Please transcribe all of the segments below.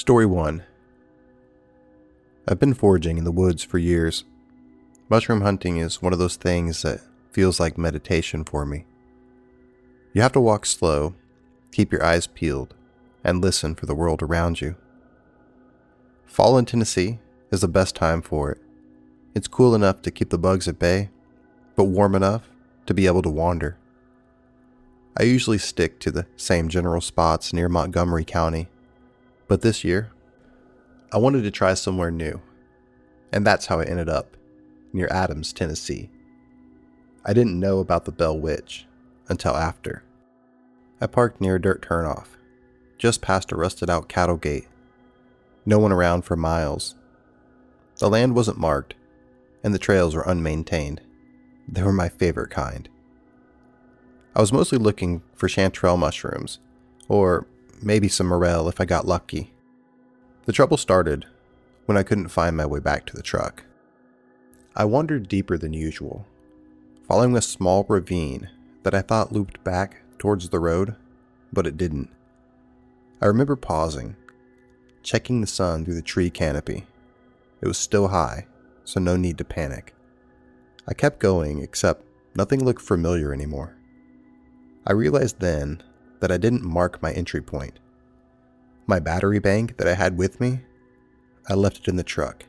Story 1. I've been foraging in the woods for years. Mushroom hunting is one of those things that feels like meditation for me. You have to walk slow, keep your eyes peeled, and listen for the world around you. Fall in Tennessee is the best time for it. It's cool enough to keep the bugs at bay, but warm enough to be able to wander. I usually stick to the same general spots near Montgomery County, but this year, I wanted to try somewhere new, and that's how I ended up near Adams, Tennessee. I didn't know about the Bell Witch until after. I parked near a dirt turnoff, just past a rusted out cattle gate. No one around for miles. The land wasn't marked, and the trails were unmaintained. They were my favorite kind. I was mostly looking for chanterelle mushrooms, or maybe some morel if I got lucky. The trouble started when I couldn't find my way back to the truck. I wandered deeper than usual, following a small ravine that I thought looped back towards the road, but it didn't. I remember pausing, checking the sun through the tree canopy. It was still high, so no need to panic. I kept going, except nothing looked familiar anymore. I realized then that I didn't mark my entry point. My battery bank that I had with me, I left it in the truck.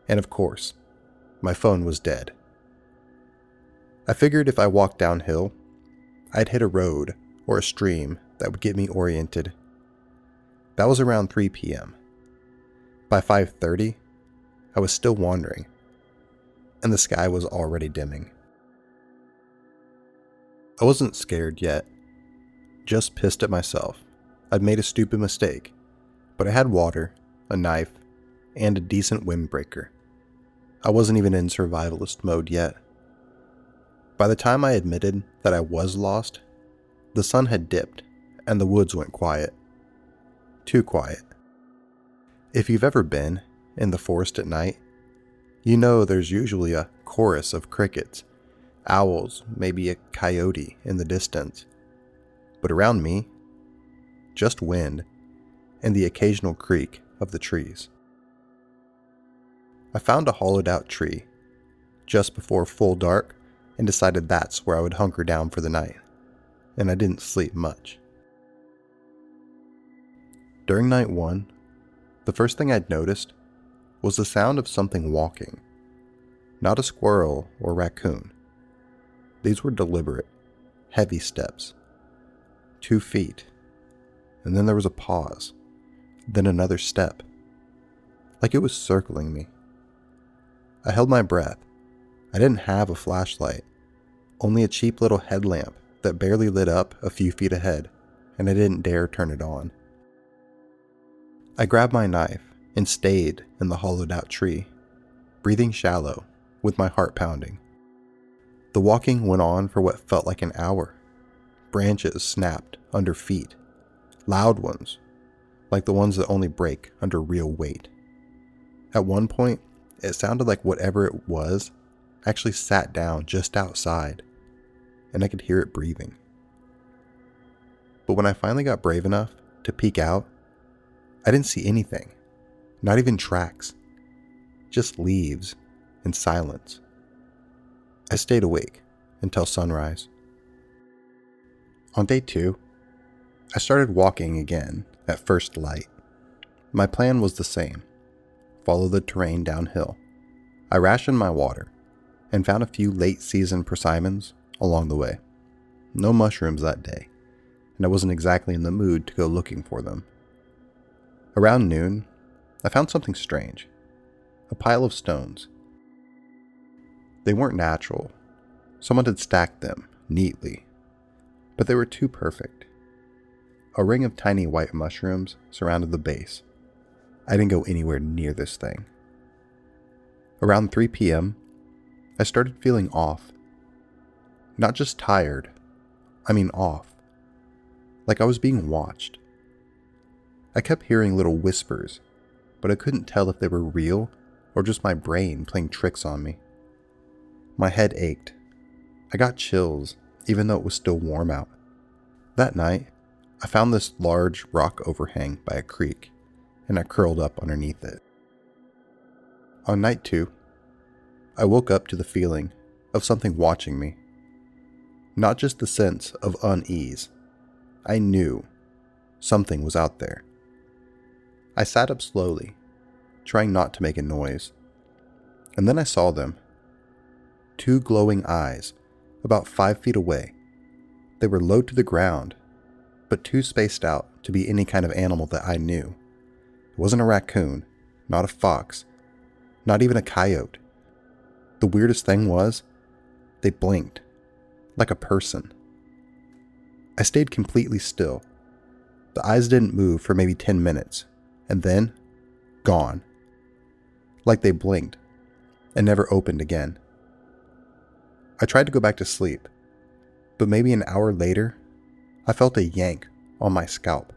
And of course, my phone was dead. I figured if I walked downhill, I'd hit a road or a stream that would get me oriented. That was around 3 p.m. By 5:30, I was still wandering, and the sky was already dimming. I wasn't scared yet, just pissed at myself. I'd made a stupid mistake, but I had water, a knife, and a decent windbreaker. I wasn't even in survivalist mode yet. By the time I admitted that I was lost, the sun had dipped and the woods went quiet. Too quiet. If you've ever been in the forest at night, you know there's usually a chorus of crickets, owls, maybe a coyote in the distance. But around me, just wind and the occasional creak of the trees. I found a hollowed out tree just before full dark and decided that's where I would hunker down for the night, and I didn't sleep much. During night 1, the first thing I'd noticed was the sound of something walking, not a squirrel or raccoon. These were deliberate, heavy steps. 2 feet, and then there was a pause, then another step, like it was circling me. I held my breath. I didn't have a flashlight, only a cheap little headlamp that barely lit up a few feet ahead, and I didn't dare turn it on. I grabbed my knife and stayed in the hollowed out tree, breathing shallow, with my heart pounding. The walking went on for what felt like an hour. Branches snapped under feet, loud ones, like the ones that only break under real weight. At one point, it sounded like whatever it was actually sat down just outside, and I could hear it breathing. But when I finally got brave enough to peek out, I didn't see anything, not even tracks, just leaves and silence. I stayed awake until sunrise. On day 2, I started walking again at first light. My plan was the same: follow the terrain downhill. I rationed my water and found a few late-season persimmons along the way. No mushrooms that day, and I wasn't exactly in the mood to go looking for them. Around noon, I found something strange: a pile of stones. They weren't natural. Someone had stacked them neatly, but they were too perfect. A ring of tiny white mushrooms surrounded the base. I didn't go anywhere near this thing. Around 3 p.m., I started feeling off. Not just tired, off. Like I was being watched. I kept hearing little whispers, but I couldn't tell if they were real or just my brain playing tricks on me. My head ached. I got chills, even though it was still warm out. That night, I found this large rock overhang by a creek, and I curled up underneath it. On night 2, I woke up to the feeling of something watching me. Not just the sense of unease. I knew something was out there. I sat up slowly, trying not to make a noise. And then I saw them. 2 glowing eyes, about 5 feet away. They were low to the ground, but too spaced out to be any kind of animal that I knew. It wasn't a raccoon, not a fox, not even a coyote. The weirdest thing was, they blinked, like a person. I stayed completely still. The eyes didn't move for maybe 10 minutes, and then, gone. Like they blinked, and never opened again. I tried to go back to sleep, but maybe an hour later, I felt a yank on my scalp,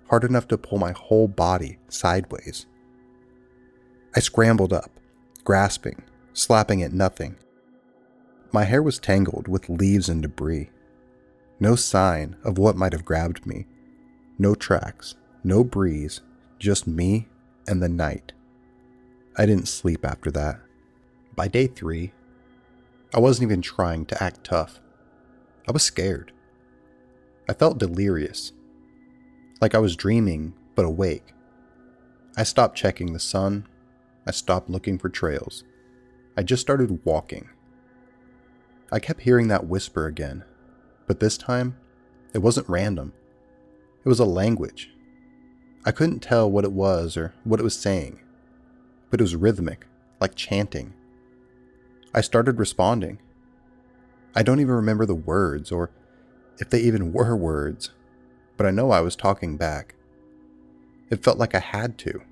hard enough to pull my whole body sideways. I scrambled up, grasping, slapping at nothing. My hair was tangled with leaves and debris. No sign of what might have grabbed me. No tracks, no breeze, just me and the night. I didn't sleep after that. By day 3, I wasn't even trying to act tough. I was scared. I felt delirious, like I was dreaming but awake. I stopped checking the sun. I stopped looking for trails. I just started walking. I kept hearing that whisper again, but this time, it wasn't random. It was a language. I couldn't tell what it was or what it was saying, but it was rhythmic, like chanting. I started responding. I don't even remember the words or if they even were words, but I know I was talking back. It felt like I had to.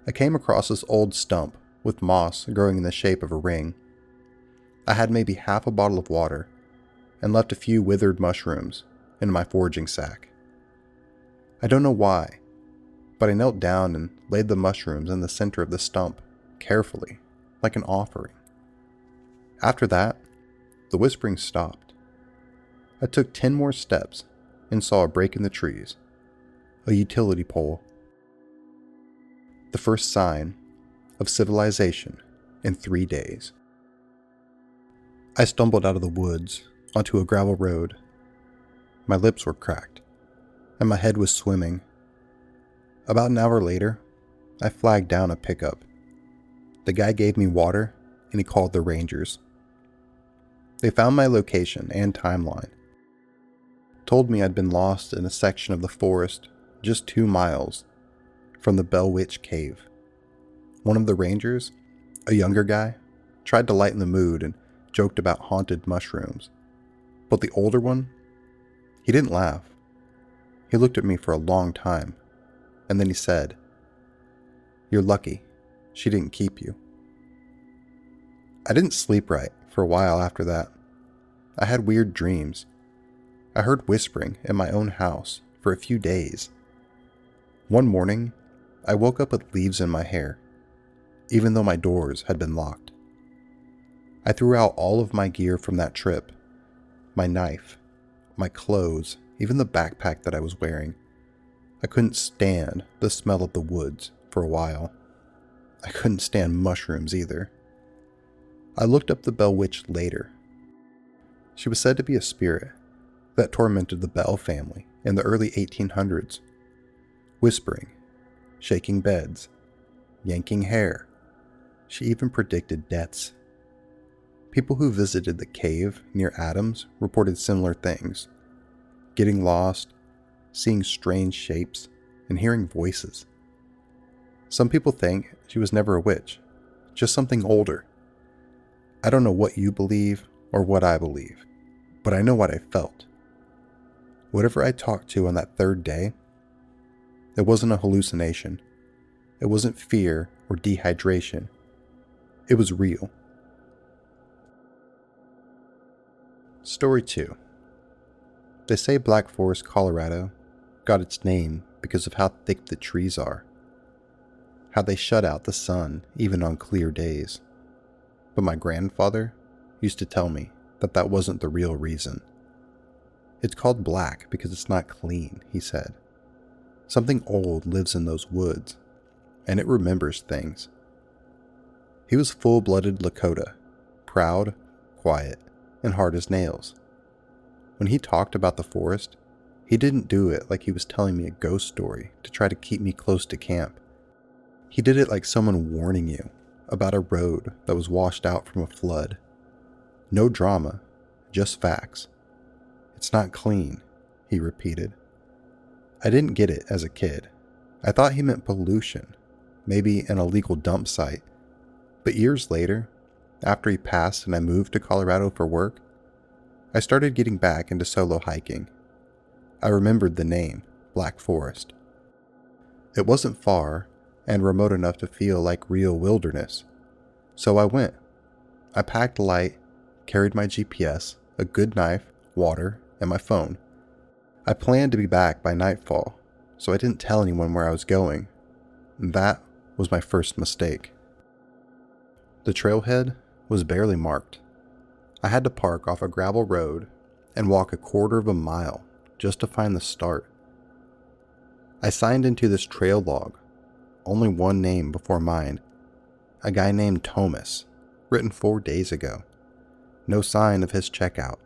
I came across this old stump with moss growing in the shape of a ring. I had maybe half a bottle of water and left a few withered mushrooms in my foraging sack. I don't know why, but I knelt down and laid the mushrooms in the center of the stump, carefully, like an offering. After that, the whispering stopped. I took 10 more steps and saw a break in the trees, a utility pole. The first sign of civilization in 3 days. I stumbled out of the woods onto a gravel road. My lips were cracked, and my head was swimming. About an hour later, I flagged down a pickup. The guy gave me water, and he called the Rangers. They found my location and timeline. Told me I'd been lost in a section of the forest just 2 miles from the Bell Witch Cave. One of the Rangers, a younger guy, tried to lighten the mood and joked about haunted mushrooms. But the older one, he didn't laugh. He looked at me for a long time, and then he said, "You're lucky. She didn't keep you." I didn't sleep right for a while after that. I had weird dreams. I heard whispering in my own house for a few days. One morning, I woke up with leaves in my hair, even though my doors had been locked. I threw out all of my gear from that trip, my knife, my clothes, even the backpack that I was wearing. I couldn't stand the smell of the woods for a while. I couldn't stand mushrooms either. I looked up the Bell Witch later. She was said to be a spirit that tormented the Bell family in the early 1800s, whispering, shaking beds, yanking hair. She even predicted deaths. People who visited the cave near Adams reported similar things, getting lost, seeing strange shapes, and hearing voices. Some people think she was never a witch, just something older. I don't know what you believe or what I believe, but I know what I felt. Whatever I talked to on that 3rd day, it wasn't a hallucination. It wasn't fear or dehydration. It was real. Story 2. They say Black Forest, Colorado got its name because of how thick the trees are, how they shut out the sun even on clear days. But my grandfather used to tell me that that wasn't the real reason. It's called black because it's not clean, he said. Something old lives in those woods, and it remembers things. He was full-blooded Lakota, proud, quiet, and hard as nails. When he talked about the forest, he didn't do it like he was telling me a ghost story to try to keep me close to camp. He did it like someone warning you about a road that was washed out from a flood. No drama, just facts. "It's not clean," he repeated. I didn't get it as a kid. I thought he meant pollution, maybe an illegal dump site. But years later, after he passed and I moved to Colorado for work, I started getting back into solo hiking. I remembered the name, Black Forest. It wasn't far and remote enough to feel like real wilderness. So I went. I packed light, carried my GPS, a good knife, water, and my phone. I planned to be back by nightfall, so I didn't tell anyone where I was going. That was my first mistake. The trailhead was barely marked. I had to park off a gravel road and walk a quarter of a mile just to find the start. I signed into this trail log, only one name before mine, a guy named Thomas, written 4 days ago. No sign of his checkout.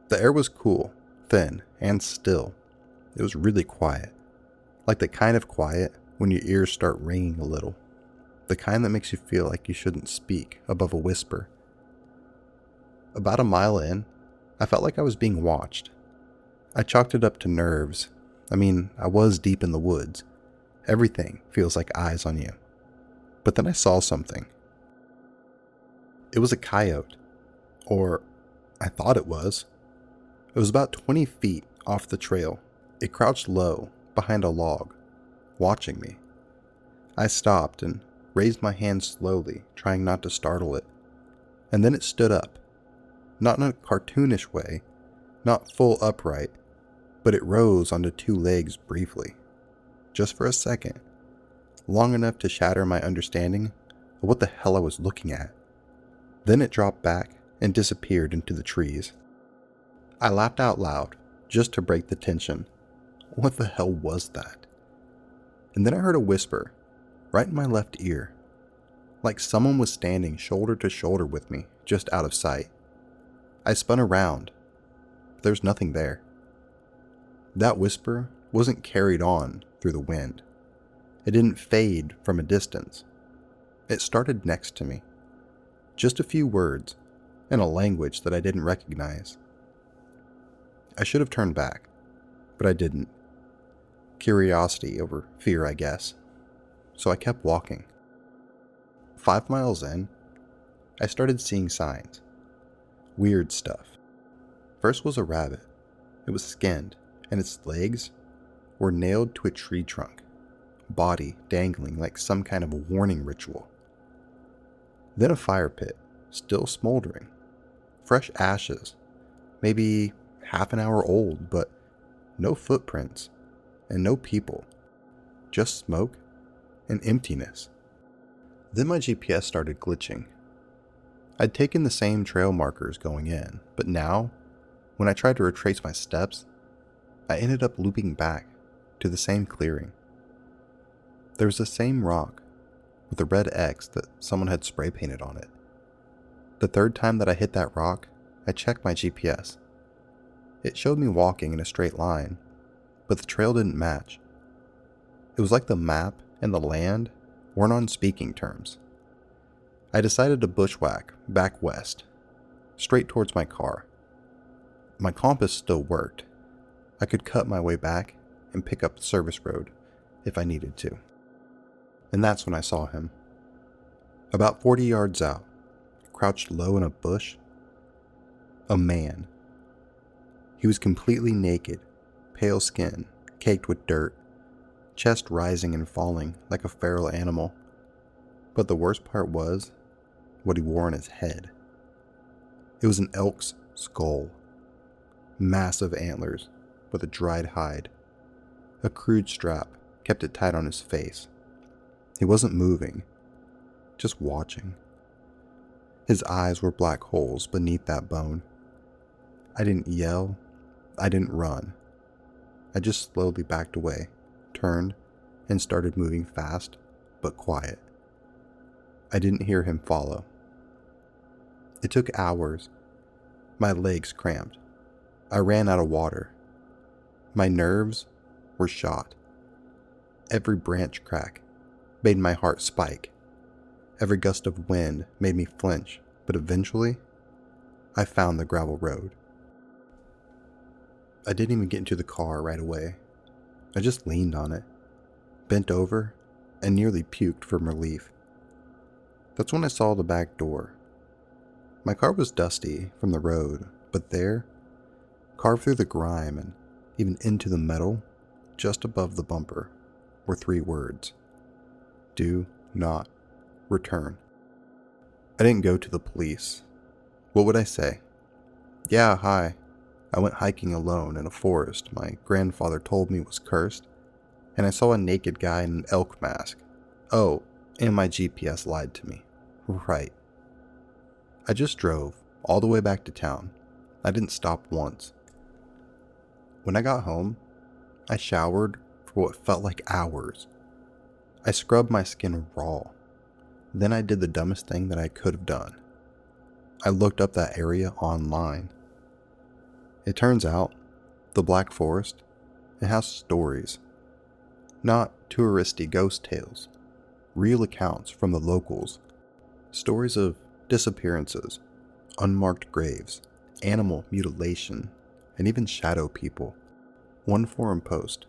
The air was cool, thin, and still. It was really quiet, like the kind of quiet when your ears start ringing a little. The kind that makes you feel like you shouldn't speak above a whisper. About a mile in, I felt like I was being watched. I chalked it up to nerves. I was deep in the woods. Everything feels like eyes on you. But then I saw something. It was a coyote. Or, I thought it was. It was about 20 feet off the trail. It crouched low behind a log, watching me. I stopped and raised my hand slowly, trying not to startle it. And then it stood up. Not in a cartoonish way, not full upright, but it rose onto 2 legs briefly. Just for a second. Long enough to shatter my understanding of what the hell I was looking at. Then it dropped back and disappeared into the trees. I laughed out loud, just to break the tension. What the hell was that? And then I heard a whisper, right in my left ear, like someone was standing shoulder to shoulder with me, just out of sight. I spun around, but there's nothing there. That whisper wasn't carried on through the wind. It didn't fade from a distance. It started next to me. Just a few words, in a language that I didn't recognize. I should have turned back, but I didn't. Curiosity over fear, I guess. So I kept walking. 5 miles in, I started seeing signs. Weird stuff. First was a rabbit. It was skinned, and its legs were nailed to a tree trunk, body dangling like some kind of a warning ritual. Then a fire pit, still smoldering. Fresh ashes, maybe half an hour old, but no footprints, and no people. Just smoke and emptiness. Then my GPS started glitching. I'd taken the same trail markers going in, but now, when I tried to retrace my steps, I ended up looping back to the same clearing. There was the same rock with a red X that someone had spray painted on it. The third time that I hit that rock, I checked my GPS. It showed me walking in a straight line, but the trail didn't match. It was like the map and the land weren't on speaking terms. I decided to bushwhack back west, straight towards my car. My compass still worked. I could cut my way back and pick up the service road if I needed to. And that's when I saw him. About 40 yards out, crouched low in a bush, a man. He was completely naked, pale skin, caked with dirt, chest rising and falling like a feral animal. But the worst part was what he wore on his head. It was an elk's skull. Massive antlers with a dried hide. A crude strap kept it tight on his face. He wasn't moving, just watching. His eyes were black holes beneath that bone. I didn't yell. I didn't run. I just slowly backed away, turned, and started moving fast, but quiet. I didn't hear him follow. It took hours. My legs cramped. I ran out of water. My nerves were shot. Every branch crack made my heart spike. Every gust of wind made me flinch, but eventually, I found the gravel road. I didn't even get into the car right away. I just leaned on it, bent over, and nearly puked from relief. That's when I saw the back door. My car was dusty from the road, but there, carved through the grime and even into the metal, just above the bumper, were 3 words. Do not return. I didn't go to the police. What would I say? Yeah, hi. I went hiking alone in a forest my grandfather told me was cursed, and I saw a naked guy in an elk mask. Oh, and my GPS lied to me. Right. I just drove all the way back to town. I didn't stop once. When I got home, I showered for what felt like hours. I scrubbed my skin raw. Then I did the dumbest thing that I could have done. I looked up that area online. It turns out, the Black Forest, it has stories. Not touristy ghost tales. Real accounts from the locals. Stories of disappearances, unmarked graves, animal mutilation, and even shadow people. One forum post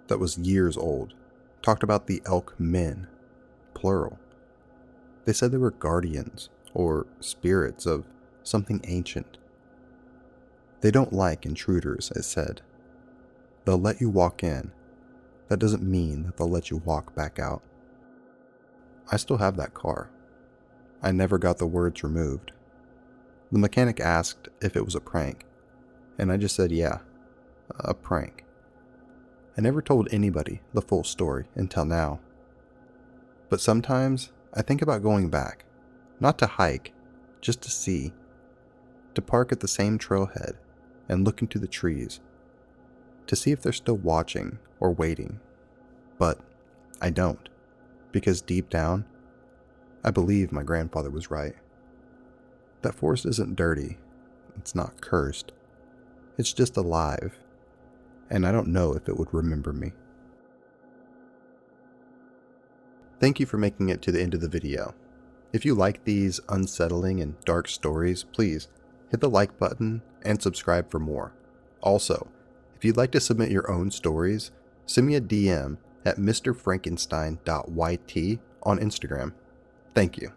that was years old talked about the elk men, plural. They said they were guardians or spirits of something ancient. They don't like intruders, it said. They'll let you walk in. That doesn't mean that they'll let you walk back out. I still have that car. I never got the words removed. The mechanic asked if it was a prank, and I just said yeah, a prank. I never told anybody the full story until now. But sometimes I think about going back, not to hike, just to see, to park at the same trailhead and look into the trees, to see if they're still watching or waiting. But I don't, because deep down, I believe my grandfather was right. That forest isn't dirty, it's not cursed, it's just alive, and I don't know if it would remember me. Thank you for making it to the end of the video. If you like these unsettling and dark stories, please hit the like button and subscribe for more. Also, if you'd like to submit your own stories, send me a DM at mrfrankenstein.yt on Instagram. Thank you.